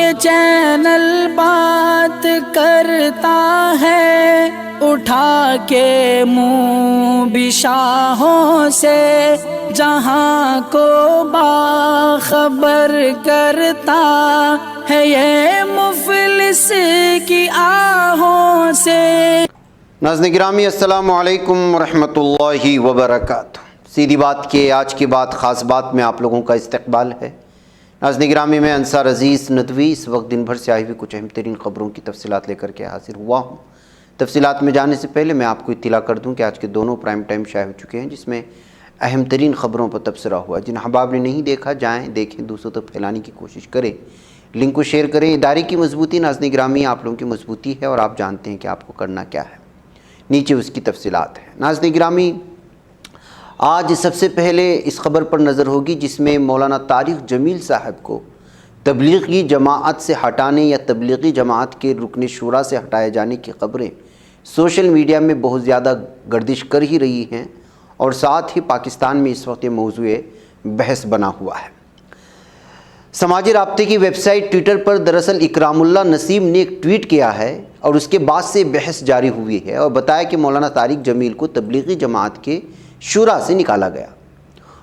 یہ چینل بات کرتا ہے اٹھا کے منہ بھی شاہوں سے، جہاں کو باخبر کرتا ہے یہ مفلس کی آہوں سے۔ ناظرین گرامی السلام علیکم ورحمۃ اللہ وبرکاتہ۔ سیدھی بات کے آج کی بات خاص بات میں آپ لوگوں کا استقبال ہے۔ ناظرین گرامی میں انصار عزیز ندوی اس وقت دن بھر سے آئی ہوئی کچھ اہم ترین خبروں کی تفصیلات لے کر کے حاضر ہوا ہوں۔ تفصیلات میں جانے سے پہلے میں آپ کو اطلاع کر دوں کہ آج کے دونوں پرائم ٹائم شائع ہو چکے ہیں، جس میں اہم ترین خبروں پر تبصرہ ہوا۔ جن احباب نے نہیں دیکھا جائیں دیکھیں، دوسروں تک پھیلانے کی کوشش کریں، لنک کو شیئر کریں۔ ادارے کی مضبوطی ناظرین گرامی آپ لوگوں کی مضبوطی ہے، اور آپ جانتے ہیں کہ آپ کو کرنا کیا ہے، نیچے اس کی تفصیلات ہیں۔ ناظرین گرامی آج سب سے پہلے اس خبر پر نظر ہوگی جس میں مولانا طارق جمیل صاحب کو تبلیغی جماعت سے ہٹانے یا تبلیغی جماعت کے رکن شورا سے ہٹائے جانے کی خبریں سوشل میڈیا میں بہت زیادہ گردش کر ہی رہی ہیں، اور ساتھ ہی پاکستان میں اس وقت یہ موضوع بحث بنا ہوا ہے۔ سماجی رابطے کی ویب سائٹ ٹویٹر پر دراصل اکرام اللہ نسیم نے ایک ٹویٹ کیا ہے، اور اس کے بعد سے بحث جاری ہوئی ہے، اور بتایا کہ مولانا طارق جمیل کو تبلیغی جماعت کے شورا سے نکالا گیا۔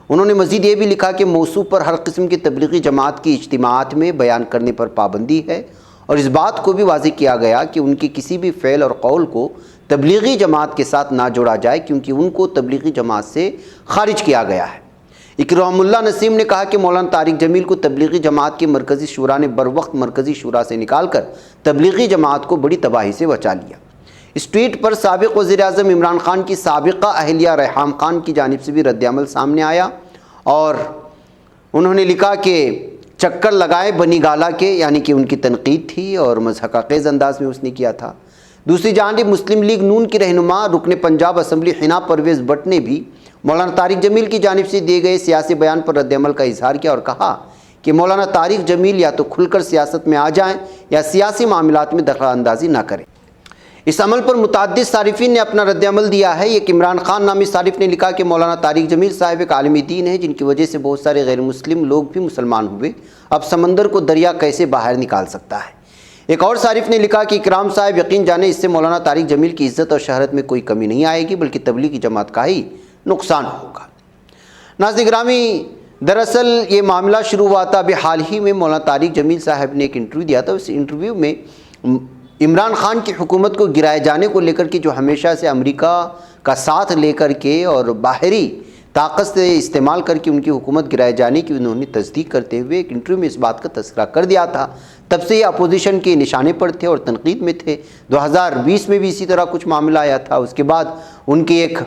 انہوں نے مزید یہ بھی لکھا کہ موضوع پر ہر قسم کی تبلیغی جماعت کی اجتماعات میں بیان کرنے پر پابندی ہے، اور اس بات کو بھی واضح کیا گیا کہ ان کے کسی بھی فعل اور قول کو تبلیغی جماعت کے ساتھ نہ جوڑا جائے، کیونکہ ان کو تبلیغی جماعت سے خارج کیا گیا ہے۔ اکرام اللہ نسیم نے کہا کہ مولانا طارق جمیل کو تبلیغی جماعت کے مرکزی شورا نے بروقت مرکزی شورا سے نکال کر تبلیغی جماعت کو بڑی تباہی سے بچا لیا۔ اس ٹویٹ پر سابق وزیر اعظم عمران خان کی سابقہ اہلیہ ریحام خان کی جانب سے بھی رد عمل سامنے آیا، اور انہوں نے لکھا کہ چکر لگائے بنی گالا کے، یعنی کہ ان کی تنقید تھی اور مضحکہ خیز انداز میں اس نے کیا تھا۔ دوسری جانب مسلم لیگ نون کی رہنما رکن پنجاب اسمبلی حنا پرویز بٹ نے بھی مولانا طارق جمیل کی جانب سے دیے گئے سیاسی بیان پر رد عمل کا اظہار کیا، اور کہا کہ مولانا طارق جمیل یا تو کھل کر سیاست میں آ جائیں یا سیاسی معاملات میں دخل اندازی نہ کریں۔ اس عمل پر متعدد صارفین نے اپنا رد عمل دیا ہے۔ ایک عمران خان نامی صارف نے لکھا کہ مولانا طارق جمیل صاحب ایک عالمی دین ہے، جن کی وجہ سے بہت سارے غیر مسلم لوگ بھی مسلمان ہوئے، اب سمندر کو دریا کیسے باہر نکال سکتا ہے۔ ایک اور صارف نے لکھا کہ اکرام صاحب یقین جانیں اس سے مولانا طارق جمیل کی عزت اور شہرت میں کوئی کمی نہیں آئے گی، بلکہ تبلیغی جماعت کا ہی نقصان ہوگا۔ ناظرین گرامی دراصل یہ معاملہ شروع ہوا تھا ابھی حال ہی میں۔ مولانا طارق جمیل صاحب نے ایک انٹرویو دیا تھا، اس انٹرویو میں عمران خان کی حکومت کو گرائے جانے کو لے کر کے جو ہمیشہ سے امریکہ کا ساتھ لے کر کے اور باہری طاقت سے استعمال کر کے ان کی حکومت گرائے جانے کی انہوں نے تصدیق کرتے ہوئے ایک انٹرویو میں اس بات کا تذکرہ کر دیا تھا۔ تب سے یہ اپوزیشن کے نشانے پر تھے اور تنقید میں تھے۔ 2020 میں بھی اسی طرح کچھ معاملہ آیا تھا۔ اس کے بعد ان کی ایک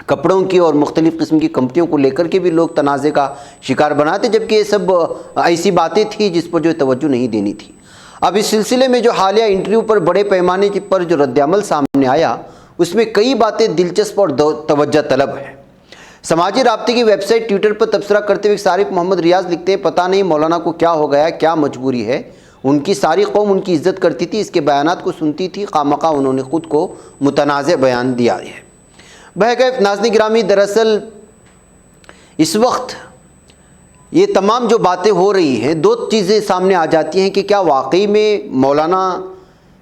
کپڑوں کی اور مختلف قسم کی کمپنیوں کو لے کر کے بھی لوگ تنازع کا شکار بناتے، جبکہ یہ سب ایسی باتیں تھیں جس پر جو توجہ نہیں دینی تھی۔ اب اس سلسلے میں جو حالیہ انٹرویو پر بڑے پیمانے پر جو رد عمل سامنے آیا، اس میں کئی باتیں دلچسپ اور توجہ طلب ہیں۔ سماجی رابطے کی ویب سائٹ ٹویٹر پر تبصرہ کرتے ہوئے صارف محمد ریاض لکھتے ہیں، پتہ نہیں مولانا کو کیا ہو گیا، کیا مجبوری ہے، ان کی ساری قوم ان کی عزت کرتی تھی، اس کے بیانات کو سنتی تھی، خامخواہ انہوں نے خود کو متنازع بیان دیا ہے۔ بہرکیف ناظرین گرامی دراصل اس وقت یہ تمام جو باتیں ہو رہی ہیں، دو چیزیں سامنے آ جاتی ہیں کہ کیا واقعی میں مولانا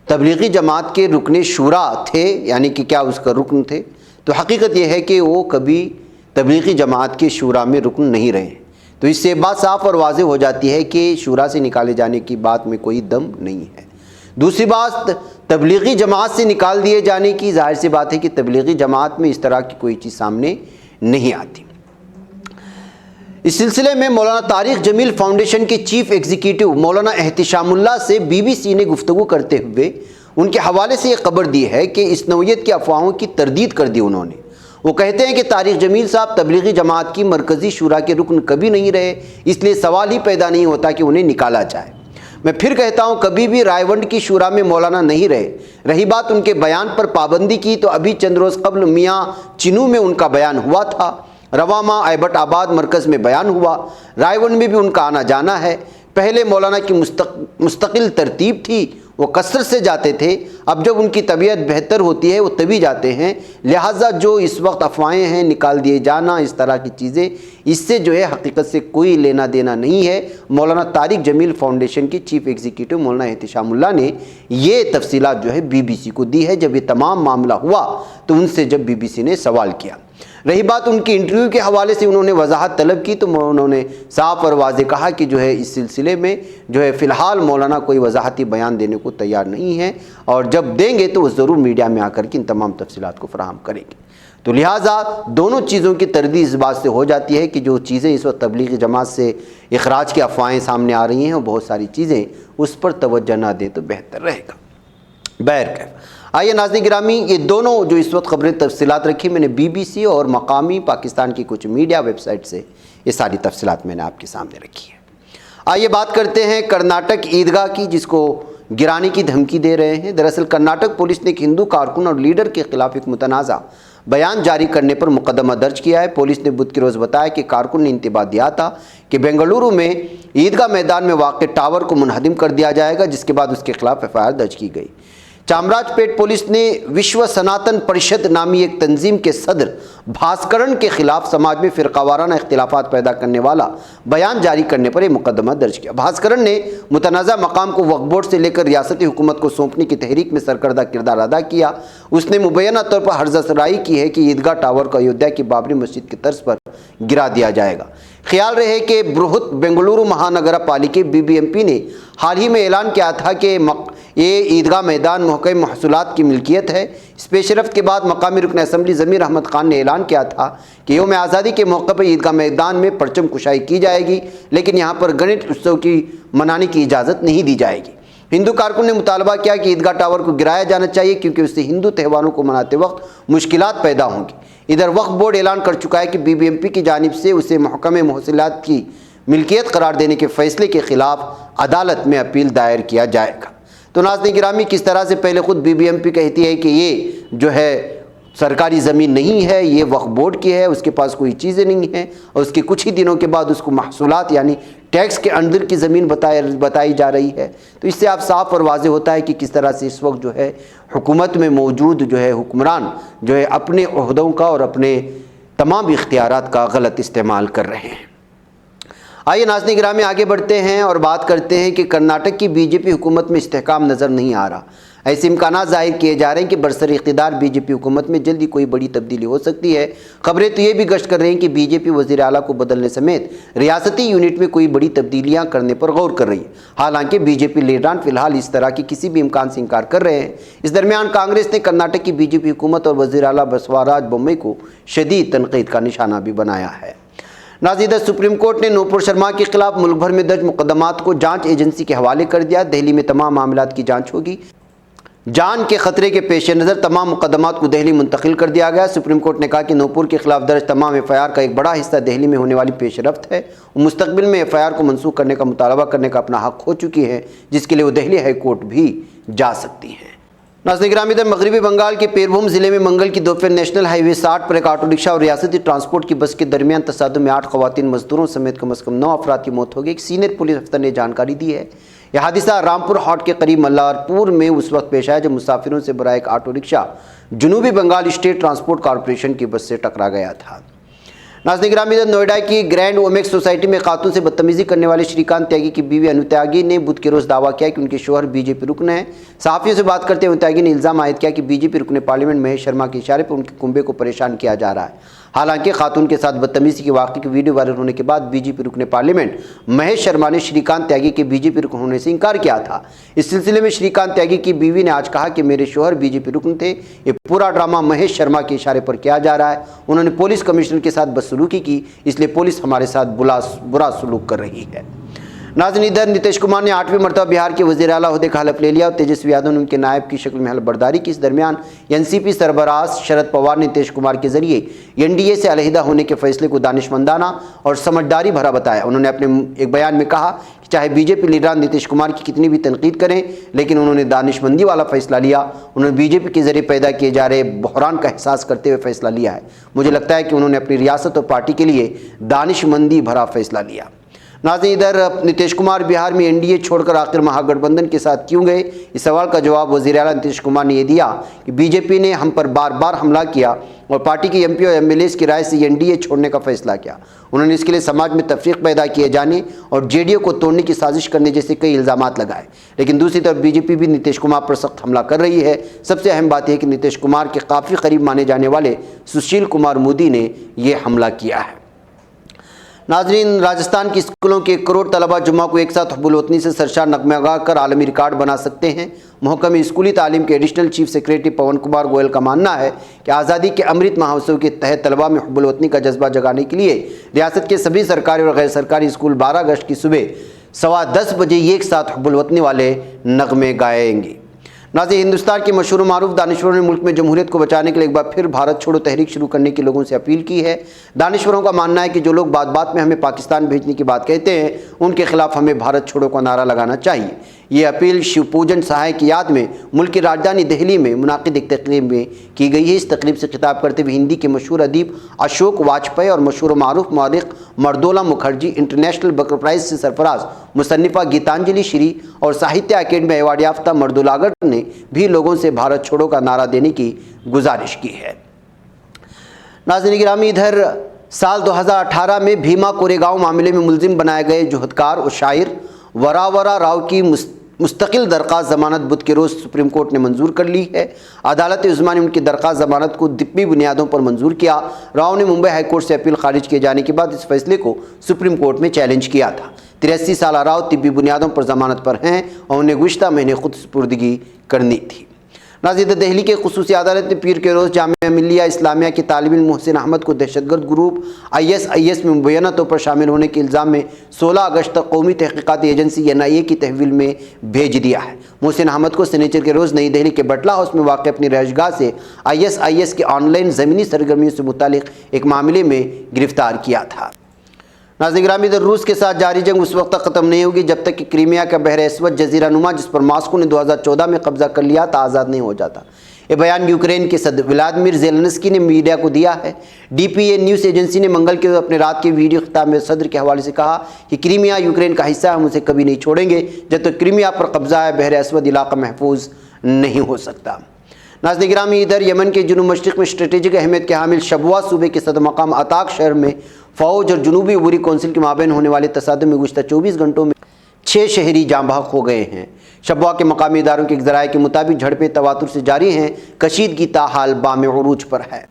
تبلیغی جماعت کے رکن شورا تھے، یعنی کہ کیا اس کا رکن تھے؟ تو حقیقت یہ ہے کہ وہ کبھی تبلیغی جماعت کے شورا میں رکن نہیں رہے۔ تو اس سے بات صاف اور واضح ہو جاتی ہے کہ شورا سے نکالے جانے کی بات میں کوئی دم نہیں ہے۔ دوسری بات تبلیغی جماعت سے نکال دیے جانے کی، ظاہر سی بات ہے کہ تبلیغی جماعت میں اس طرح کی کوئی چیز سامنے نہیں آتی۔ اس سلسلے میں مولانا طارق جمیل فاؤنڈیشن کے چیف ایگزیکٹو مولانا احتشام اللہ سے BBC نے گفتگو کرتے ہوئے ان کے حوالے سے یہ خبر دی ہے کہ اس نوعیت کی افواہوں کی تردید کر دی انہوں نے۔ وہ کہتے ہیں کہ طارق جمیل صاحب تبلیغی جماعت کی مرکزی شورا کے رکن کبھی نہیں رہے، اس لیے سوال ہی پیدا نہیں ہوتا کہ انہیں نکالا جائے۔ میں پھر کہتا ہوں، کبھی بھی رائے ونڈ کی شورا میں مولانا نہیں رہے۔ رہی بات ان کے بیان پر پابندی کی، تو ابھی چند روز قبل میاں چنو میں ان کا بیان ہوا تھا، رواں ماہ ایبٹ آباد مرکز میں بیان ہوا، رائے ونڈ میں بھی ان کا آنا جانا ہے۔ پہلے مولانا کی مستقل ترتیب تھی، وہ کثرت سے جاتے تھے، اب جب ان کی طبیعت بہتر ہوتی ہے وہ تبھی جاتے ہیں، لہٰذا جو اس وقت افواہیں ہیں نکال دیے جانا اس طرح کی چیزیں، اس سے جو ہے حقیقت سے کوئی لینا دینا نہیں ہے۔ مولانا طارق جمیل فاؤنڈیشن کے چیف ایگزیکٹو مولانا احتشام اللہ نے یہ تفصیلات جو ہے BBC کو دی ہے جب یہ تمام معاملہ ہوا تو ان سے جب BBC نے سوال کیا۔ رہی بات ان کی انٹرویو کے حوالے سے، انہوں نے وضاحت طلب کی تو انہوں نے صاف اور واضح کہا کہ جو ہے اس سلسلے میں جو ہے فی الحال مولانا کوئی وضاحتی بیان دینے کو تیار نہیں ہے، اور جب دیں گے تو وہ ضرور میڈیا میں آ کر کے ان تمام تفصیلات کو فراہم کریں گے۔ تو لہٰذا دونوں چیزوں کی تردید اس بات سے ہو جاتی ہے کہ جو چیزیں اس وقت تبلیغی جماعت سے اخراج کی افواہیں سامنے آ رہی ہیں اور بہت ساری چیزیں، اس پر توجہ نہ دیں تو بہتر رہے گا۔ بہرکیف آئیے ناظرین گرامی، یہ دونوں جو اس وقت خبریں تفصیلات رکھی میں نے BBC اور مقامی پاکستان کی کچھ میڈیا ویب سائٹ سے یہ ساری تفصیلات میں نے آپ کے سامنے رکھی ہے۔ آئیے بات کرتے ہیں کرناٹک عیدگاہ کی، جس کو گرانے کی دھمکی دے رہے ہیں۔ دراصل کرناٹک پولیس نے ایک ہندو کارکن اور لیڈر کے خلاف ایک متنازع بیان جاری کرنے پر مقدمہ درج کیا ہے۔ پولیس نے بدھ کے روز بتایا کہ کارکن نے انتباہ دیا تھا کہ بنگلورو میں عیدگاہ میدان میں واقع ٹاور کو منہدم کر دیا جائے گا، جس کے بعد اس کے خلاف FIR درج کی گئی۔ چامراج پیٹ پولیس نے وشو سناتن پریشد نامی ایک تنظیم کے صدر بھاسکرن کے خلاف سماج میں فرقہ وارانہ اختلافات پیدا کرنے والا بیان جاری کرنے پر یہ مقدمہ درج کیا۔ بھاسکرن نے متنازع مقام کو وقف بورڈ سے لے کر ریاستی حکومت کو سونپنے کی تحریک میں سرکردہ کردار ادا کیا۔ اس نے مبینہ طور پر حرزہ افزائی کی ہے کہ عیدگاہ ٹاور کو ایودھیا کی بابری مسجد کی طرز پر گرا دیا جائے گا۔ خیال رہے کہ برہت بنگلورو مہانگرا پالیکے BBMP نے حال ہی میں اعلان کیا تھا کہ یہ عیدگاہ میدان محکمہ محصولات کی ملکیت ہے۔ اس پیش رفت کے بعد مقامی رکن اسمبلی ضمیر احمد خان نے اعلان کیا تھا کہ یوم آزادی کے موقع پر عیدگاہ میدان میں پرچم کشائی کی جائے گی، لیکن یہاں پر گنیت اتسو کی منانے کی اجازت نہیں دی جائے گی۔ ہندو کارکن نے مطالبہ کیا کہ عیدگاہ ٹاور کو گرایا جانا چاہیے کیونکہ اس سے ہندو تہواروں کو مناتے وقت مشکلات پیدا ہوں گی۔ ادھر وقف بورڈ اعلان کر چکا ہے کہ BBMP کی جانب سے اسے محکمہ محصولات کی ملکیت قرار دینے کے فیصلے کے خلاف عدالت میں اپیل دائر کیا جائے گا۔ تو ناظرین گرامی، کس طرح سے پہلے خود BBMP کہتی ہے کہ یہ جو ہے سرکاری زمین نہیں ہے، یہ وقف بورڈ کی ہے، اس کے پاس کوئی چیزیں نہیں ہیں، اور اس کے کچھ ہی دنوں کے بعد اس کو محصولات یعنی ٹیکس کے اندر کی زمین بتائی جا رہی ہے۔ تو اس سے آپ صاف اور واضح ہوتا ہے کہ کس طرح سے اس وقت جو ہے حکومت میں موجود جو ہے حکمران جو ہے اپنے عہدوں کا اور اپنے تمام اختیارات کا غلط استعمال کر رہے ہیں۔ آئیے ناظرین گرامی آگے بڑھتے ہیں اور بات کرتے ہیں کہ کرناٹک کی BJP حکومت میں استحکام نظر نہیں آ رہا۔ ایسے امکانات ظاہر کیے جا رہے ہیں کہ برسر اقتدار BJP حکومت میں جلدی کوئی بڑی تبدیلی ہو سکتی ہے۔ خبریں تو یہ بھی گشت کر رہی ہیں کہ BJP وزیر اعلیٰ کو بدلنے سمیت ریاستی یونٹ میں کوئی بڑی تبدیلیاں کرنے پر غور کر رہی ہے۔ حالانکہ BJP لیڈران فی الحال اس طرح کے کسی بھی امکان سے انکار کر رہے ہیں۔ اس درمیان کانگریس نے کرناٹک کی BJP حکومت اور وزیر اعلیٰ بسوراج بومئی کو شدید تنقید کا نشانہ بھی بنایا ہے۔ ناظرین، سپریم کورٹ نے نوپور شرما کے خلاف ملک بھر میں درج مقدمات کو جانچ ایجنسی کے حوالے کر دیا۔ دہلی میں تمام معاملات کی جانچ ہوگی۔ جان کے خطرے کے پیش نظر تمام مقدمات کو دہلی منتقل کر دیا گیا۔ سپریم کورٹ نے کہا کہ نوپور کے خلاف درج تمام FIR کا ایک بڑا حصہ دہلی میں ہونے والی پیش رفت ہے۔ وہ مستقبل میں FIR کو منسوخ کرنے کا مطالبہ کرنے کا اپنا حق کھو چکی ہے، جس کے لیے وہ دہلی ہائی کورٹ بھی جا سکتی ہیں۔ ناظرین گرامی، ادھر مغربی بنگال کے پیربھوم ضلع میں منگل کی دوپہر نیشنل ہائی وے 60 پر ایک آٹو رکشہ اور ریاستی ٹرانسپورٹ کی بس کے درمیان تصادم میں 8 خواتین مزدوروں سمیت کم از کم 9 افراد کی موت ہو گئی۔ ایک سینئر پولیس افسر نے جانکاری دی ہے۔ یہ حادثہ رامپور ہاٹ کے قریب ملارپور میں اس وقت پیش آیا جب مسافروں سے بھرا ایک آٹو رکشہ جنوبی بنگال اسٹیٹ ٹرانسپورٹ کارپوریشن کی بس سے ٹکرا گیا تھا۔ ناظرین گرامی، نوئیڈا کی گرینڈ اومیکس سوسائٹی میں خاتون سے بدتمیزی کرنے والے شری کانت تیاگی کی بیوی انو تیاگی نے بدھ کے روز دعویٰ کیا کہ ان کے شوہر BJP رکن ہیں۔ صحافیوں سے بات کرتے ہوئے تیاگی نے الزام عائد کیا کہ BJP رکن پارلیمنٹ مہیش شرما کے اشارے پر ان کے کنبے کو پریشان کیا جا رہا ہے۔ حالانکہ خاتون کے ساتھ بدتمیزی کے واقعے کی ویڈیو وائرل ہونے کے بعد BJP رکن پارلیمنٹ مہیش شرما نے شری کانت تیاگی کے BJP رکن ہونے سے انکار کیا تھا۔ اس سلسلے میں شری کانت تیاگی کی بیوی نے آج کہا کہ میرے شوہر BJP رکن تھے، یہ پورا ڈرامہ مہیش شرما کے اشارے پر کیا جا رہا ہے۔ انہوں نے پولیس کمشنر کے ساتھ بدسلوکی کی، اس لیے پولیس ہمارے ساتھ برا سلوک کر رہی ہے۔ ناظرین، ادھر نتیش کمار نے 8ویں مرتبہ بہار کے وزیر اعلیٰ عہدے کا حلف لے لیا اور تیجسوی یادو نے ان کے نائب کی شکل میں حلف برداری کی۔ اس درمیان NCP سربراہ شرد پوار نے نتیش کمار کے ذریعے NDA سے علیحدہ ہونے کے فیصلے کو دانشمندانہ اور سمجھداری بھرا بتایا۔ انہوں نے اپنے ایک بیان میں کہا کہ چاہے BJP لیڈران نتیش کمار کی کتنی بھی تنقید کریں، لیکن انہوں نے دانشمندی والا فیصلہ لیا۔ انہوں نے BJP کے ذریعے پیدا کیے جا رہے بحران کا احساس کرتے ہوئے فیصلہ لیا ہے۔ مجھے لگتا ہے کہ انہوں نے اپنی ریاست اور پارٹی کے لیے دانشمندی بھرا فیصلہ لیا۔ ناظرین، ادھر نتیش کمار بہار میں این ڈی اے چھوڑ کر آخر مہا گٹھ بندھن کے ساتھ کیوں گئے؟ اس سوال کا جواب وزیر اعلیٰ نتیش کمار نے یہ دیا کہ بی جے پی نے ہم پر بار بار حملہ کیا اور پارٹی کے ایم پی اور ایم ایل ایز کی رائے سے این ڈی اے چھوڑنے کا فیصلہ کیا۔ انہوں نے اس کے لیے سماج میں تفریق پیدا کیے جانے اور جے ڈی اے کو توڑنے کی سازش کرنے جیسے کئی الزامات لگائے، لیکن دوسری طرف بی جے پی بھی نتیش کمار پر سخت حملہ کر رہی ہے۔ سب سے اہم بات یہ ہے کہ نتیش کمار کے کافی قریب مانے جانے والے سشیل کمار مودی نے یہ حملہ کیا ہے۔ ناظرین، راجستھان کی اسکولوں کے 1 کروڑ طلبہ جمعہ کو ایک ساتھ حب الوطنی سے سرشار نغمہ گا کر عالمی ریکارڈ بنا سکتے ہیں۔ محکمہ اسکولی تعلیم کے additional chief secretary Pawan Kumar Goyal کا ماننا ہے کہ آزادی کے امرت مہوتسو کے تحت طلبہ میں حب الوطنی کا جذبہ جگانے کے لیے ریاست کے سبھی سرکاری اور غیر سرکاری اسکول 12 اگست کی صبح 10:15 بجے ایک ساتھ حب الوطنی والے نغمے گائیں گے۔ ناظرین، ہندوستان کے مشہور و معروف دانشوروں نے ملک میں جمہوریت کو بچانے کے لیے ایک بار پھر بھارت چھوڑو تحریک شروع کرنے کی لوگوں سے اپیل کی ہے۔ دانشوروں کا ماننا ہے کہ جو لوگ بات بات میں ہمیں پاکستان بھیجنے کی بات کہتے ہیں، ان کے خلاف ہمیں بھارت چھوڑو کا نعرہ لگانا چاہیے۔ یہ اپیل شیو پوجن سہائے کی یاد میں ملک کی راجدھانی دہلی میں منعقد ایک تقریب میں کی گئی ہے۔ اس تقریب سے خطاب کرتے ہوئے ہندی کے مشہور ادیب اشوک واجپئی اور مشہور و معروف مورخ مردولا مکھرجی، انٹرنیشنل بکر پرائز سے سرفراز مصنفہ گیتانجلی شری اور ساہتیہ اکیڈمی ایوارڈ یافتہ مردولاگر نے بھی لوگوں سے بھارت چھوڑو کا نعرہ دینے کی گزارش کی ہے۔ ناظرین گرامی، ادھر سال 2018 میں بھیما کوریگاؤں معاملے میں ملزم بنائے گئے جوہدکار اور شاعر وراورا راؤ کی مستقل درخواست ضمانت بدھ کے روز سپریم کورٹ نے منظور کر لی ہے۔ عدالت عظمیٰ نے ان کی درخواست ضمانت کو طبی بنیادوں پر منظور کیا۔ راؤ نے ممبئی ہائی کورٹ سے اپیل خارج کیے جانے کے بعد اس فیصلے کو سپریم کورٹ میں چیلنج کیا تھا۔ 83 سالہ راؤ طبی بنیادوں پر ضمانت پر ہیں اور انہیں گزشتہ مہینے خود سپردگی کرنی تھی۔ ناظرین، دہلی کے خصوصی عدالت نے پیر کے روز جامعہ ملیہ اسلامیہ کے طالب علم محسن احمد کو دہشت گرد گروپ ISIS میں مبینہ طور پر شامل ہونے کے الزام میں 16 اگست تک قومی تحقیقاتی ایجنسی NIA کی تحویل میں بھیج دیا ہے۔ محسن احمد کو سنیچر کے روز نئی دہلی کے بٹلہ ہاؤس میں واقع اپنی رہائش گاہ سے ISIS کے آن لائن زمینی سرگرمیوں سے متعلق ایک معاملے میں گرفتار کیا تھا۔ ناظرین گرامی، ادھر روس کے ساتھ جاری جنگ اس وقت تک ختم نہیں ہوگی جب تک کہ کرائمیا کا بحر اسود جزیرہ نما جس پر ماسکو نے 2014 میں قبضہ کر لیا تھا آزاد نہیں ہو جاتا۔ یہ بیان یوکرین کے صدر ولادیمیر زیلنسکی نے میڈیا کو دیا ہے۔ DPA نیوز ایجنسی نے منگل کے اپنے رات کے ویڈیو خطاب میں صدر کے حوالے سے کہا کہ کرائمیا یوکرین کا حصہ ہے، ہم اسے کبھی نہیں چھوڑیں گے جب تک کرائمیا پر قبضہ ہے، بحر اسود علاقہ محفوظ نہیں ہو سکتا۔ ناظرین گرامی، ادھر یمن کے جنوب مشرق میں اسٹریٹجک اہمیت کے حامل شبوہ صوبے کے صدر مقام عتاق شہر میں فوج اور جنوبی عبوری کونسل کے مابین ہونے والے تصادم میں گزشتہ 24 گھنٹوں میں 6 شہری جاں بحق ہو گئے ہیں۔ شبوہ کے مقامی اداروں کے ذرائع کے مطابق جھڑپیں تواتر سے جاری ہیں، کشیدگی تاحال بام عروج پر ہے۔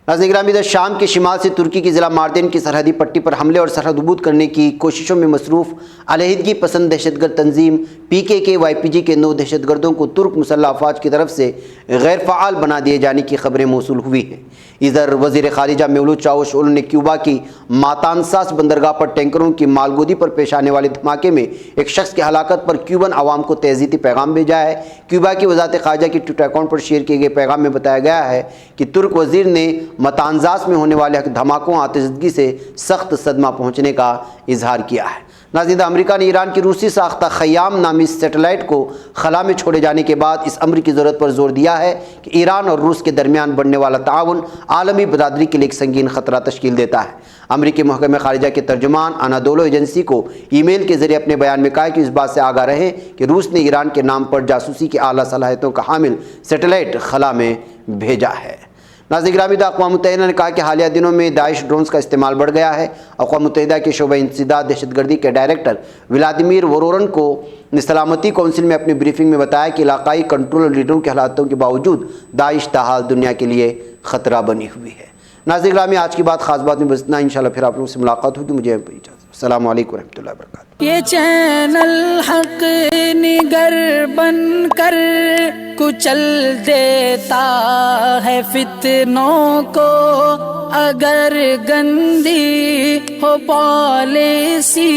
ناظرین گرامی، ادھر شام کے شمال سے ترکی کی ضلع ماردین کی سرحدی پٹی پر حملے اور سرحد عبور کرنے کی کوششوں میں مصروف علیحدگی پسند دہشت گرد تنظیم PKK YPG کے 9 دہشت گردوں کو ترک مسلح افواج کی طرف سے غیر فعال بنا دیے جانے کی خبریں موصول ہوئی ہیں۔ ادھر وزیر خارجہ میولود چاوش اولو نے کیوبا کی ماتانساس بندرگاہ پر ٹینکروں کی مالگودی پر پیش آنے والے دھماکے میں ایک شخص کی ہلاکت پر کیوبن عوام کو تعزیتی پیغام بھیجا ہے۔ کیوبا کی وزارت خارجہ کی ٹویٹر اکاؤنٹ پر شیئر کیے گئے پیغام میں بتایا گیا ہے کہ ترک وزیر نے ماتانزاس میں ہونے والے دھماکوں اور آتشزدگی سے سخت صدمہ پہنچنے کا اظہار کیا ہے۔ ناظرین، امریکہ نے ایران کی روسی ساختہ خیام نامی سیٹلائٹ کو خلا میں چھوڑے جانے کے بعد اس امر کی ضرورت پر زور دیا ہے کہ ایران اور روس کے درمیان بڑھنے والا تعاون عالمی برادری کے لیے ایک سنگین خطرہ تشکیل دیتا ہے۔ امریکی محکمہ خارجہ کے ترجمان انادولو ایجنسی کو ای میل کے ذریعے اپنے بیان میں کہا کہ اس بات سے آگاہ رہیں کہ روس نے ایران کے نام پر جاسوسی کی اعلیٰ صلاحیتوں کا حامل سیٹلائٹ خلا میں بھیجا ہے۔ ناظرین گرامی، اقوام متحدہ نے کہا کہ حالیہ دنوں میں داعش ڈرونز کا استعمال بڑھ گیا ہے۔ اقوام متحدہ کے شعبہ انسداد دہشت گردی کے ڈائریکٹر ولادیمیر وورون کو نے سلامتی کونسل میں اپنی بریفنگ میں بتایا کہ علاقائی کنٹرول اور لیڈروں کے حالاتوں کے باوجود داعش تاحال دنیا کے لیے خطرہ بنی ہوئی ہے۔ ناظرین گرامی، آج کی بات خاص بات میں بس اتنا، انشاءاللہ پھر آپ لوگوں سے ملاقات ہوگی۔ مجھے اجازت۔ السلام علیکم ورحمۃ اللہ وبرکاتہ۔ یہ چینل حق نگر بن کر کچل دیتا ہے فتنوں کو، اگر گندی ہو پالیسی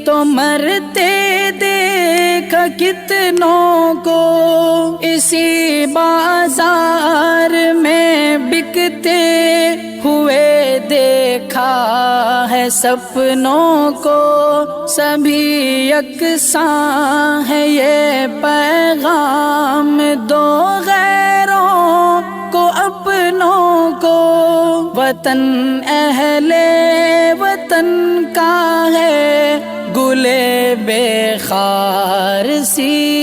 تو مرتے دیکھ کتنوں کو، اسی بازار میں بکتے ہوئے دیکھا ہے سپنوں کو، سبھی یکساں ہے یہ پیغام دو غیروں کو اپنوں کو، وطن اہل وطن کا ہے بے خار سی